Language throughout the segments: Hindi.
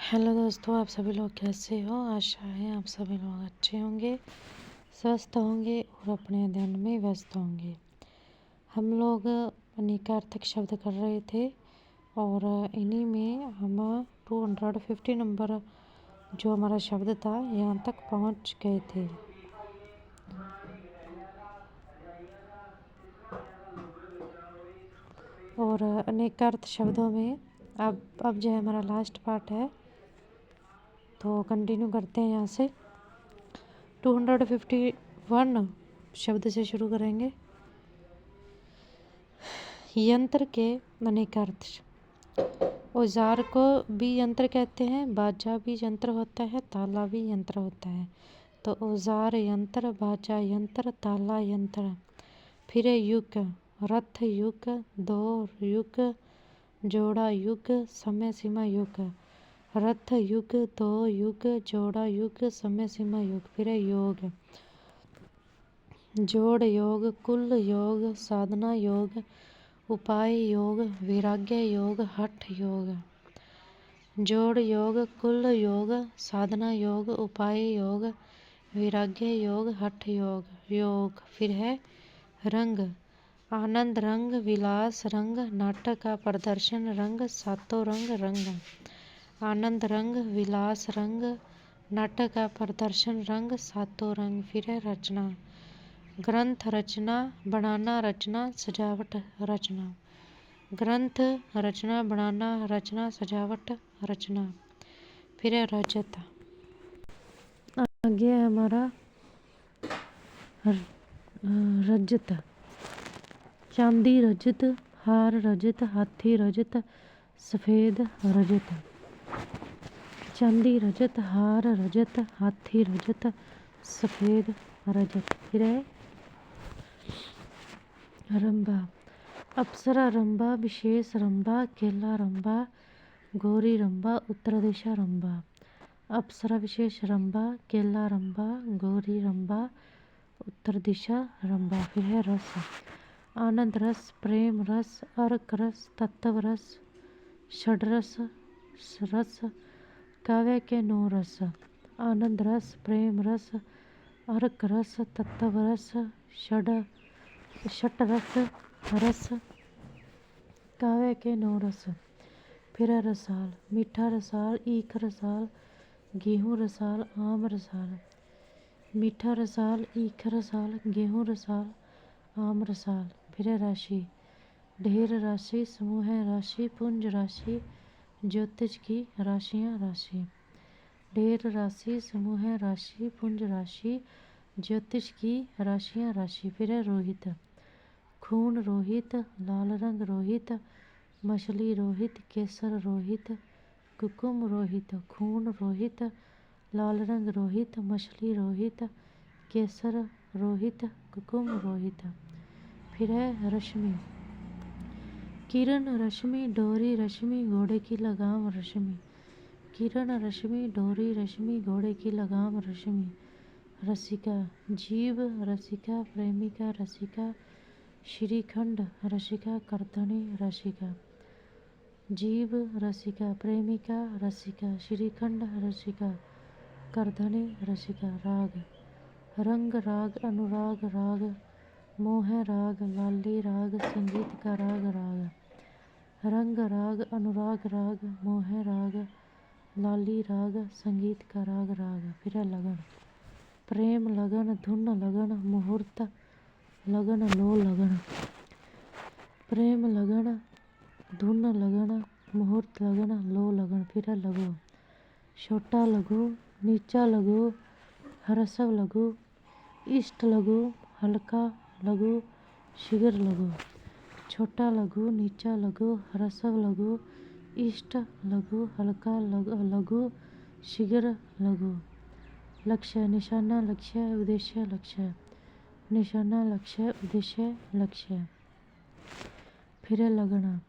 हेलो दोस्तों, आप सभी लोग कैसे हो। आशा है आप सभी लोग अच्छे होंगे, स्वस्थ होंगे और अपने अध्ययन में व्यस्त होंगे। हम लोग अनेकार्थक शब्द कर रहे थे और इन्हीं में हम 250 नंबर जो हमारा शब्द था यहाँ तक पहुँच गए थे। और अनेकार्थ शब्दों में अब जो है हमारा लास्ट पार्ट है, तो कंटिन्यू करते हैं यहाँ से। 251 शब्द से शुरू करेंगे। यंत्र के अनेकार्थ। औजार को भी यंत्र कहते हैं, बाजा भी यंत्र होता है, ताला भी यंत्र होता है। तो औजार यंत्र, बाजा यंत्र, ताला यंत्र। फिर युग, रथ युग, दौर युग, जोड़ा युग, समय सीमा युग। रथ युग, दो युग, जोड़ा युग, समय सीमा युग। फिर योग, जोड़ योग, कुल योग, साधना योग, उपाय योग, वैराग्य योग, हठ योग। जोड़ योग, कुल योग, साधना योग, उपाय योग, वैराग्य योग, हठ योग। योग फिर है रंग, आनंद रंग, विलास रंग, नाटक का प्रदर्शन रंग, सातों रंग। रंग आनंद रंग, विलास रंग, नाटक का प्रदर्शन रंग, सातों रंग। फिर है रचना, ग्रंथ रचना, बनाना रचना, सजावट रचना। ग्रंथ रचना, बनाना रचना, सजावट रचना। फिर है रजत। आगे है हमारा रजत, चांदी रजत, हार रजत, हाथी रजत, सफेद रजत। चांदी रजत, हार रजत, हाथी रजत, सफेद रजत। फिर है रंभा, अप्सरा रंभा, विशेष रंभा, केला रंभा, गौरी रंभा, उत्तर दिशा रंभा। अप्सरा विशेष रंभा, केला रंभा, गौरी रंभा, उत्तर दिशा रंभा। फिर है रस, आनंद रस, प्रेम रस, अर्क रस, तत्व रस, षड्रस रस, काव्य के 9 रस। आनंद रस, प्रेम रस, अर्क रस, तत्व रस, षट रस, काव्य के 9 रस। फिर है रसाल, मीठा रसाल, ईख रसाल, गेहूँ रसाल, आम रसाल। मीठा रसाल, ईख रसाल, गेहूँ रसाल, आम रसाल। फिर है राशि, ढेर राशि, समूह राशि, पुंज राशि, ज्योतिष की राशियाँ राशि। ढेर राशि, समूह राशि, पुंज राशि, ज्योतिष की राशियाँ राशि। फिर है रोहित, खून रोहित, लाल रंग रोहित, मछली रोहित, केसर रोहित, कुकुम रोहित। खून रोहित, लाल रंग रोहित, मछली रोहित, केसर रोहित, कुकुम रोहित। फिर है रश्मि, किरण रश्मि, डोरी रश्मि, घोड़े की लगाम रश्मि। किरण रश्मि, डोरी रश्मि, घोड़े की लगाम रश्मि। रसिका, जीव रसिका, प्रेमिका रसिका, श्रीखंड रसिका, करधनी रसिका। जीव रसिका, प्रेमिका रसिका, श्रीखंड रसिका, करधनी रसिका। राग, रंग राग, अनुराग राग, मोह राग, लाली राग, संगीत का राग। राग रंग राग, अनुराग राग, मोह राग, लाली राग, संगीत का राग। राग फिर है लगन, प्रेम लगन, धुन लगन, मुहूर्त लगन, लो लगन। प्रेम लगन, धुन लगन, मुहूर्त लगन, लो लगन। फिर है लघु, छोटा लघु, नीचा लघु, ह्रस्व लघु, इष्ट लघु, हल्का लघु, शीघ्र लघु। छोटा लघु, नीचा लघु, ह्रस्व लघु, इष्ट लघु, हल्का लघु, शीघ्र लघु। लक्ष्य, निशाना लक्ष्य, उद्देश्य लक्ष्य। निशाना लक्ष्य, उद्देश्य लक्ष्य। फिर है लगना,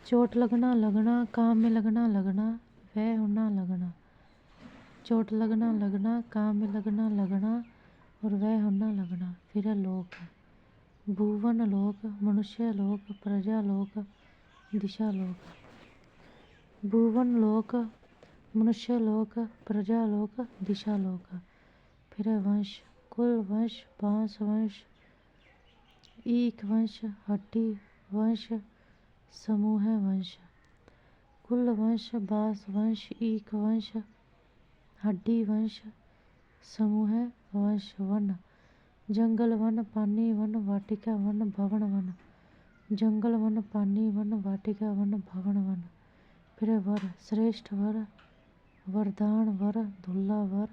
चोट लगना, लगना, काम में लगना, लगना, व्यय होना, लगना। चोट लगना, लगना, काम में लगना, लगना, और व्यय होना, लगना। फिर है लोक, भुवन लोक, मनुष्य लोक, प्रजा लोक, दिशा लोक। भुवन लोक, मनुष्य लोक, प्रजा लोक, दिशा लोक। फिर है वंश, कुल वंश, बांस वंश, ईख वंश, हड्डी वंश, समूह वंश। कुल वंश, बांस वंश, ईख वंश, हड्डी वंश, समूह वंश। वन, जंगल वन, पानी वन, वाटिका वन, भवन वन। जंगल वन, पानी वन, वाटिका वन, भवन वन। फिर वर, श्रेष्ठ वर, वरदान वर, दुल्ला वर,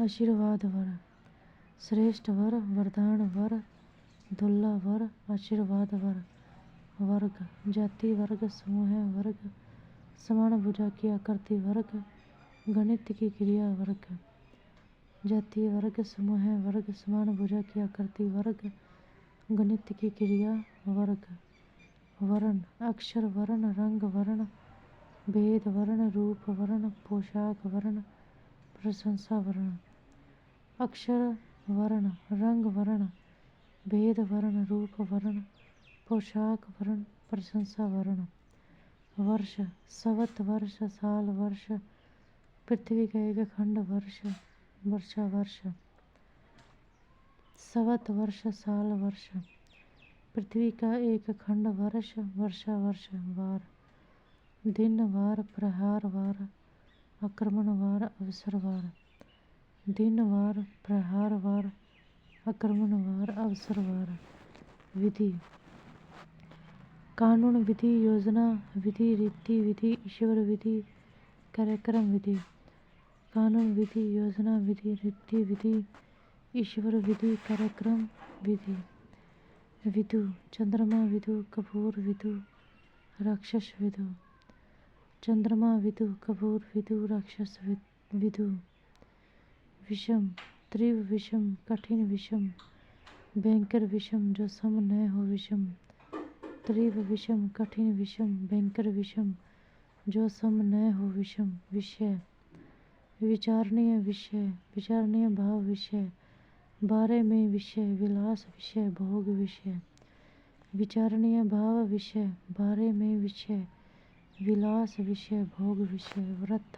आशीर्वाद वर। श्रेष्ठ वर, वरदान वर, दुल्ला वर, आशीर्वाद वर। वर्ग, जाति वर्ग, समूह वर्ग, समान भुजा की आकृति वर्ग, गणित की क्रिया वर्ग। जातीय वर्ग, समूह वर्ग, समान भुजा की आकृति वर्ग, गणित की क्रिया वर्ग। वर्ण, अक्षर वर्ण, रंग वर्ण, भेद वर्ण, रूप वर्ण, पोशाक वर्ण, प्रशंसा वर्ण। अक्षर वर्ण, रंग वर्ण, भेद वर्ण, रूप वर्ण, पोशाक वर्ण, प्रशंसा वर्ण। वर्ष, सवत वर्ष, साल वर्ष, पृथ्वी का एक खंड वर्ष, वर्षा वर्ष। सवत वर्ष, साल वर्ष, पृथ्वी का एक खंड वर्ष, वर्षा वर्ष। वार, दिन वार, प्रहार वार, आक्रमण वार, अवसर वार। दिन वार, प्रहार वार, आक्रमण वार, अवसर वार। विधि, कानून विधि, योजना विधि, रीति विधि, ईश्वर विधि, कार्यक्रम विधि। कानून विधि, योजना विधि, रीति विधि, ईश्वर विधि, कार्यक्रम विधि। विधु, चंद्रमा विधु, कपूर विधु, राक्षस विधु। चंद्रमा विधु, कपूर विधु, राक्षस विधु। विषम, तीव्र विषम, कठिन विषम, भयंकर विषम, जो सम न हो विषम। तीव्र विषम, कठिन विषम, भयंकर विषम, जो सम न हो विषम। विषय, विचारणीय विषय, विचारणीय भाव विषय, बारे में विषय, विलास विषय, भोग विषय। विचारणीय भाव विषय, बारे में विषय, विलास विषय, भोग विषय। व्रत,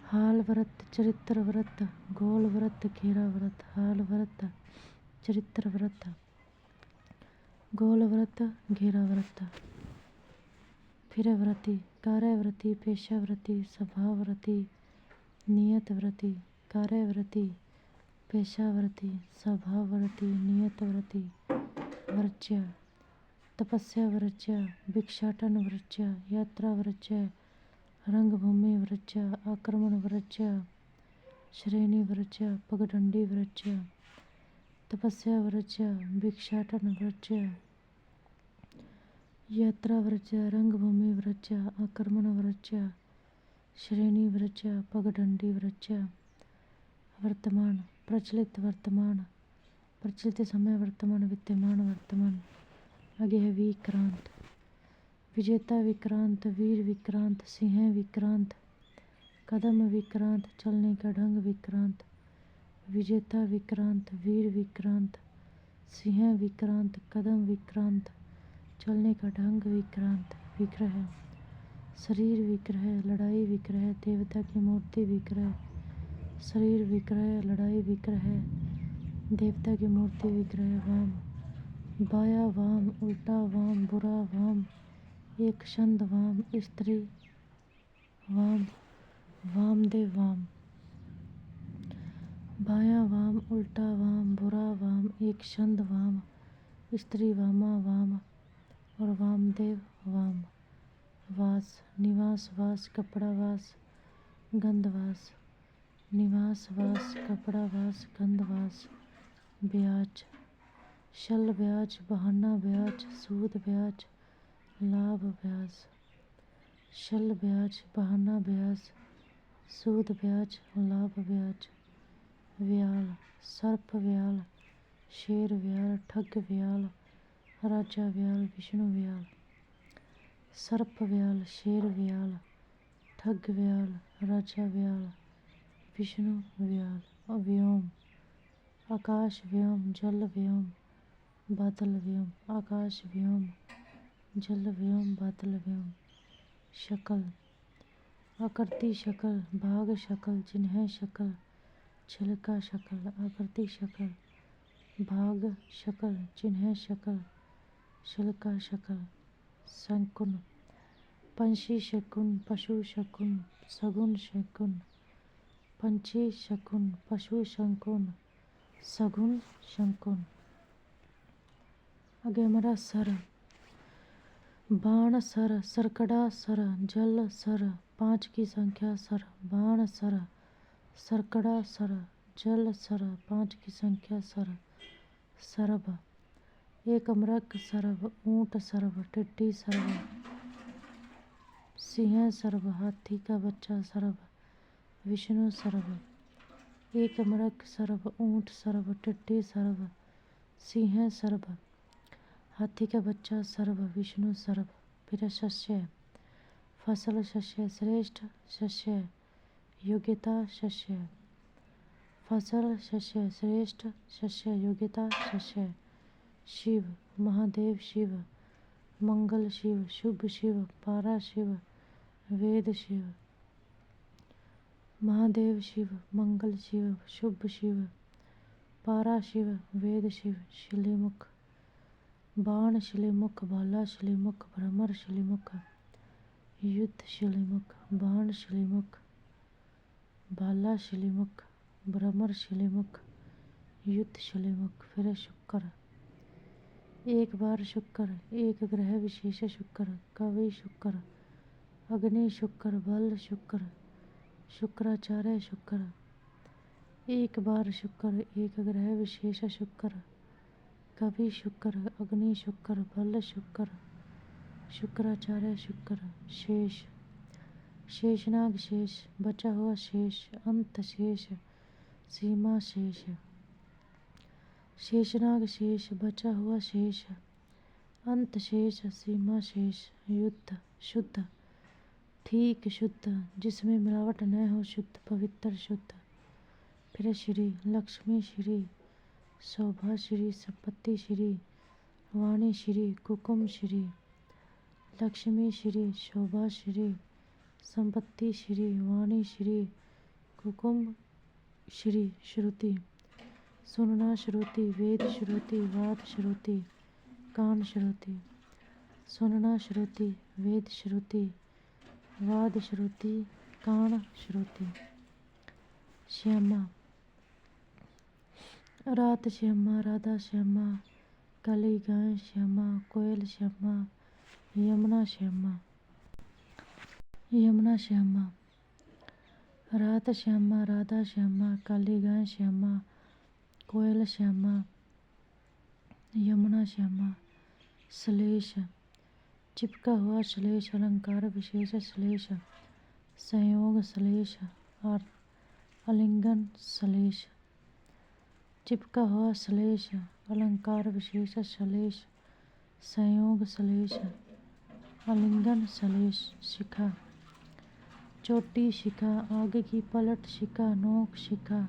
हाल व्रत, चरित्र व्रत, गोल व्रत, घेरा व्रत। हाल व्रत, चरित्र व्रत, गोल व्रत, घेरा व्रत। फिर व्रति, कार्यव्रति, पेशाव्रति, स्वभावव्रति, नियत व्रति। कार्यव्रति, पेशाव्रति, स्वभावव्रति, नियत व्रति। वर्ज्य, तपस्या वर्ज्य, भिक्षाटन वर्ज्य, यात्रा वर्ज्य, रंगभूमि वर्ज्य, आक्रमण वर्ज्य, श्रेणी वर्ज्य, पगडंडी वर्ज्य। तपस्या वर्ज्य, भिक्षाटन वर्ज्य, यात्रा वर्ज्य, रंगभूमि वर्ज्य, आक्रमण वर्ज्य, श्रेणी वर्ज्य, पगडंडी वर्ज्य। वर्तमान, प्रचलित वर्तमान, प्रचलित समय वर्तमान, विद्यमान वर्तमान। आगे है विक्रांत, विजेता विक्रांत, वीर विक्रांत, सिंह विक्रांत, कदम विक्रांत, चलने का ढंग विक्रांत। विजेता विक्रांत, वीर विक्रांत, सिंह विक्रांत, कदम विक्रांत, चलने का ढंग विक्रांत। विग्रह, शरीर विग्रह, लड़ाई विग्रह, देवता की मूर्ति विग्रह। शरीर विग्रह, लड़ाई विग्रह, देवता की मूर्ति विग्रह। वाम, बाया वाम, उल्टा वाम, बुरा वाम, एक छंद वाम, स्त्री वाम, वामदेव वाम। बाया वाम, उल्टा वाम, बुरा वाम, एक छंद वाम, स्त्री वामा वाम और वामदेव वाम। वास, निवास वास, कपड़ा वास, गंध वास। निवास वास, कपड़ा वास, गंध वास। ब्याज, शल ब्याज, बहाना ब्याज, सूद ब्याज, लाभ ब्याज। शल ब्याज, बहाना ब्याज, सूद ब्याज, लाभ ब्याज। व्याल, सर्प व्याल, शेर व्याल, ठग व्याल, राजा व्याल, विष्णु व्याल। सर्प व्याल, शेर व्याल, ठग व्याल, राजा व्याल, विष्णु व्याल। व्योम, आकाश व्योम, जल व्योम, बादल व्योम। आकाश व्योम, जल व्योम बादल व्योम। शकल आकृति शकल, भाग शकल, चिन्ह शकल, छिलका शकल, आकृति शकल, भाग शकल, चिन्ह शकल, छिलका शकल। शकुन पंछी शकुन, पशु शकुन, सगुन शकुन। पंछी शकुन, पशु शकुन, सगुन शकुन। आगे हमारा सर, बाण सर, सरकड़ा सर, जल सर, 5 की संख्या सर, बाण सर, सरकड़ा सर, जल सर, 5 की संख्या सर। सरभ एक अमृत सरभ, ऊंट सरभ, टिड्डी सरभ, सिंह सरभ, हाथी का बच्चा सरभ, विष्णु सरभ। एक अमृत सरभ, ऊंट सरभ, टिड्डी सरभ, सिंह सरभ, हाथी का बच्चा सरभ, विष्णु सरभ। फिर शस्य, फसल शस्य, श्रेष्ठ शस्य, योग्यता शस्य। फसल शस्य, श्रेष्ठ शस्य, योग्यता शस्य। शिव महादेव शिव, मंगल शिव, शुभ शिव, पारा शिव, वेद शिव। महादेव शिव, मंगल शिव, शुभ शिव, पारा शिव, वेद शिव। शिलीमुख बाण शिलीमुख, भाला शिलीमुख, भ्रमर शिलीमुख, युद्ध शिलीमुख। बाण शिलीमुख, भाला शिलीमुख, भ्रमर शिलीमुख, युद्ध शिलीमुख। फिर शुक्र, एक बार शुक्र, एक ग्रह विशेष शुक्र, कवि शुक्र, अग्नि शुक्र, बल शुक्र, शुक्राचार्य शुक्र। एक बार शुक्र, एक ग्रह विशेष शुक्र, कवि शुक्र, अग्नि शुक्र, बल शुक्र, शुक्राचार्य शुक्र। शेष शेषनाग शेष, बचा हुआ शेष, अंत शेष, सीमा शेष। शेषनाग शेष, बचा हुआ शेष, अंत शेष, सीमा शेष। युद्ध शुद्ध, ठीक शुद्ध, जिसमें मिलावट न हो, शुद्ध पवित्र शुद्ध। फिर श्री लक्ष्मी श्री, शोभा श्री, संपत्ति श्री, वाणी श्री, कुकुम श्री। लक्ष्मी श्री, शोभा श्री, संपत्ति श्री, वाणी श्री, कुकुम श्री। श्रुति सुनना श्रुति, वेद श्रुति, वाद श्रुति, कान श्रुति। सुनना श्रुति, वेद श्रुति, वाद श्रुति, कान श्रुति। श्यामा रात श्यामा, राधा श्यामा, काली गाय श्यामा, कोयल श्यामा, यमुना श्यामा। यमुना श्यामा रात श्यामा, राधा श्यामा, काली गाय श्यामा, कोयल श्यामा, यमुना श्यामा। श्लेष चिपका हुआ श्लेष, अलंकार विशेष श्लेष, संयोग श्लेष, आलिंगन श्लेष। चिपका हुआ श्लेष, अलंकार विशेष श्लेष, संयोग श्लेष, आलिंगन श्लेष। शिखा चोटी शिखा, आग की पलट शिखा, नोक शिखा,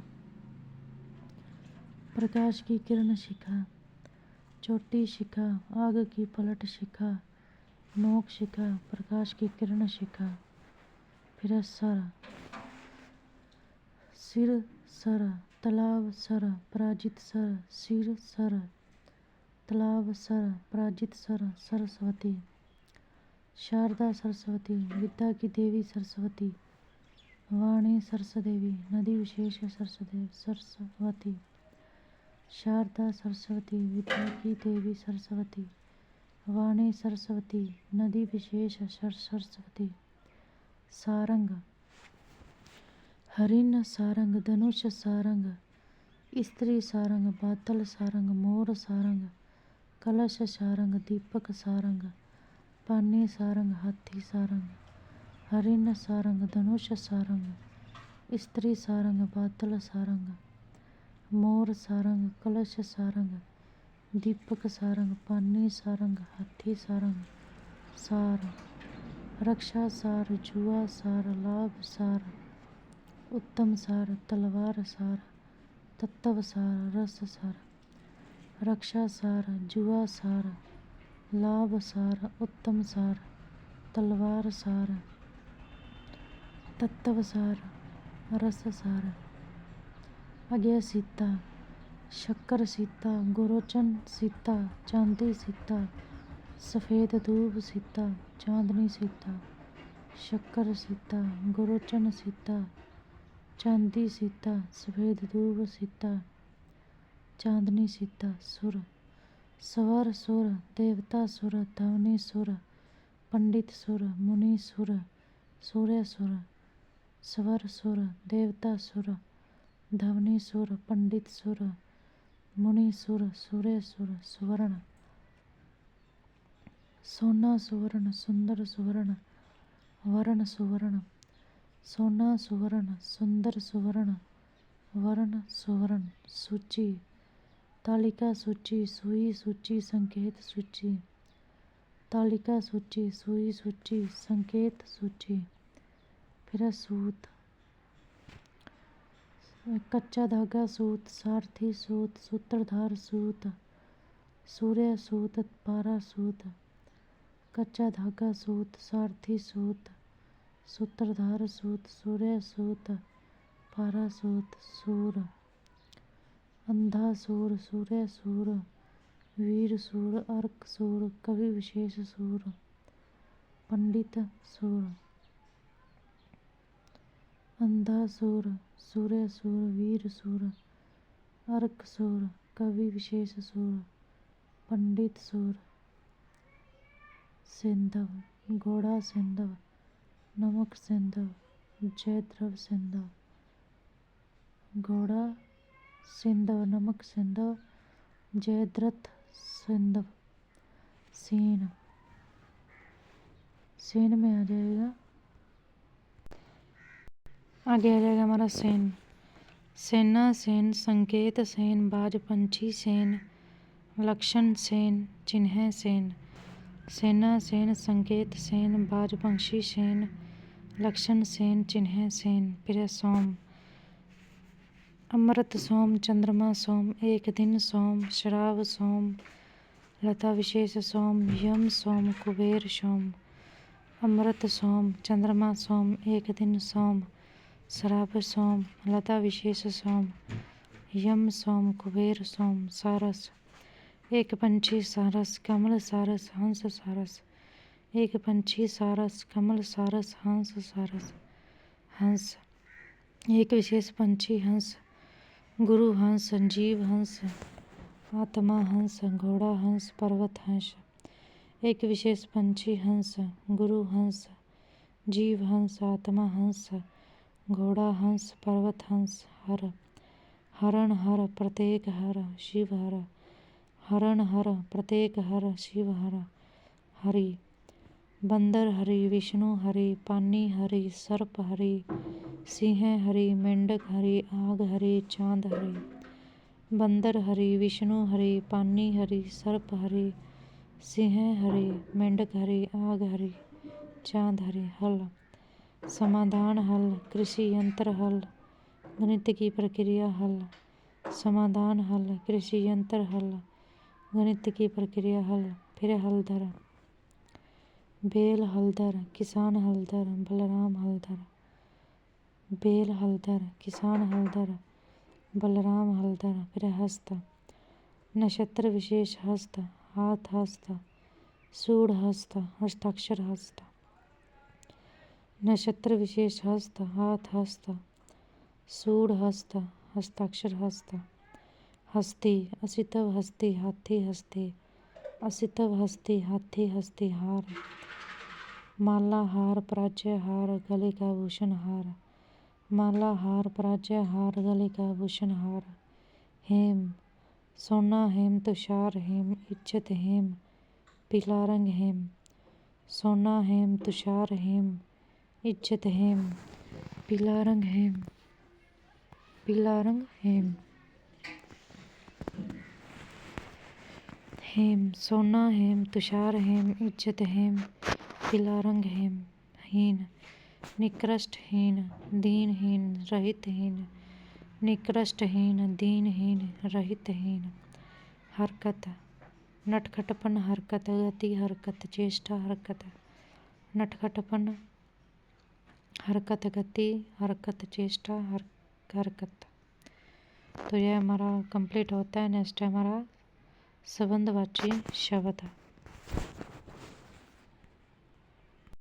प्रकाश की किरण शिखा। चोटी शिखा, आग की पलट शिखा, नोक शिखा, प्रकाश की किरण शिखा। फिर सर, सिर सर, तालाब सर, पराजित सर, सिर सर, तालाब सर, पराजित सर। सरस्वती शारदा सरस्वती, विद्या की देवी सरस्वती, वाणी सरस्वती, नदी विशेष सरस्वती, सरस्वती। शारदा सरस्वती, विद्या की देवी सरस्वती, वाणी सरस्वती, नदी विशेष सरस्वती। सारंग हरिण सारंग, धनुष सारंग, स्त्री सारंग, बादल सारंग, मोर सारंग, कलश सारंग, दीपक सारंग, पानी सारंग, हाथी सारंग। हरिण सारंग, धनुष सारंग, स्त्री सारंग, बादल सारंग, मोर सारंग, कलश सारंग, दीपक सारंग, पानी सारंग, हाथी सारंग। सार रक्षा सार, जुआ सार, लाभ सार, उत्तम सार, तलवार सार, तत्व सार, रस सार। रक्षा सार, जुआ सार, लाभ सार, उत्तम सार, तलवार सार, तत्व सार, रस सार, अज्ञ सीता, शक्कर सीता, गोरोचन सीता, चांदी सीता, सफ़ेद दूब सीता, चांदनी सीता, शक्कर सीता, गोरोचन सीता, चांदी सीता, सफ़ेद दूब सीता, चांदनी सीता, सुर, स्वर सुर, देवता सुर, ध्वनि सुर, पंडित सुर, मुनि सुर, सूर्य सुर, स्वर सुर, देवता सुर, ध्वनि सुर, पंडित सुर, मुनि सुर, सूर्य सुर, सुवर्ण, सोना सुवर्ण, सुंदर सुवर्ण, वर्ण सुवर्ण, सोना सुवर्ण, सुंदर सुवर्ण, वर्ण सुवर्ण, सूची, तालिका सूची, सुई सूची, संकेत सूची, तालिका सूची, सुई सूची, संकेत सूची, फिर सूत, कच्चा धागा सूत, सारथी सूत, सूत्रधार सूत, सूर्य सूत, पारा सूत, कच्चा धागा सूत, सारथी सूत, सूत्रधार सूत, सूर्य सूत, पारा सूत, सूर, अंधा सूर, सूर्य सूर, वीर सूर, अर्क सूर, कवि विशेष सूर, पंडित सूर, अंधा सूर, सूर्य सूर, वीर सूर, अर्क सूर, कवि विशेष सूर, पंडित सूर, सिंधव, घोड़ा सिंधव, नमक सिंधव, जयद्रव सिंधव, घोड़ा सिंधव, नमक सिंधव, जयद्रथ सिंधव, सेन, सेन में आ जाएगा, आगे आ जाएगा हमारा सेन, सेना सेन, संकेत सेन, बाज पंछी सेन, लक्षण सेन, चिन्ह सेन, सेना सेन, संकेत सेन, बाज पंक्षी सेन, लक्षण सेन, चिन्ह सेन, फिर सोम, अमृत सोम, चंद्रमा सोम, एक दिन सोम, शराब सोम, लता विशेष सोम, यम सोम, कुबेर सोम, अमृत सोम, चंद्रमा सोम, एक दिन सोम, शराब सोम, लता विशेष सोम, यम सोम, कुबेर सोम, सारस, एक पंछी सारस, कमल सारस, हंस सारस, एक पंछी सारस, कमल सारस, हंस सारस, हंस, एक विशेष पंछी हंस, गुरु हंस, जीव हंस, आत्मा हंस, घोड़ा हंस, पर्वत हंस, एक विशेष पंछी हंस, गुरु हंस, जीव हंस, आत्मा हंस, घोड़ा हंस, पर्वत हंस, हर, हरण हर, प्रत्येक हर, शिव हर, हरण हर, प्रत्येक हर, शिव हर, हरि, बंदर हरि, विष्णु हरि, पानी हरि, सर्प हरि, सिंह हरि, मेंढक हरि, आग हरि, चांद हरि, बंदर हरि, विष्णु हरि, पानी हरि, सर्प हरि, सिंह हरि, मेंढक हरि, आग हरि, चांद हरि, हल, समाधान हल, कृषि यंत्र हल, गणित की प्रक्रिया हल, समाधान हल, कृषि यंत्र हल, गणित की प्रक्रिया हल, फिर हलधर, बेल हलधर, किसान हलधर, बलराम हलधर, बेल हलधर, किसान हलधर, बलराम हलधर, फिर हस्त, नक्षत्र विशेष हस्त, हाथ हस्त, सूढ़ हस्त, हस्ताक्षर हस्त, नक्षत्र विशेष हस्त, हाथ हस्त, सूढ़ हस्त, हस्ताक्षर हस्त, हस्ती, असितव हस्ती, हाथी हस्ती, असितव हस्ती, हाथी हस्ती, हार, माला हार, प्राच्य हार, गले का भूषण हार, माला हार, प्राच्य हार, गले का भूषण हार, हेम, सोना हेम, तुषार हेम, इज्जत हेम, पीला रंग हेम, सोना हेम, तुषार हेम, इज्जत हेम, पीला रंग हेम, पीला रंग हेम, हेम, सोना हेम, तुषार हेम, इज्जत हेम, पीला रंग हेम, हीन, निकृष्टहीन, दीनहीन, रहितहीन, निकृष्टहीन, दीनहीन, रहितहीन, हरकत, नटखटपन हरकत, गति हरकत, चेष्टा हरकत। नटखटपन हरकत, गति हरकत, चेष्टा हरकत। तो यह हमारा कंप्लीट होता है। नेक्स्ट है हमारा संबंधवाची शब्द।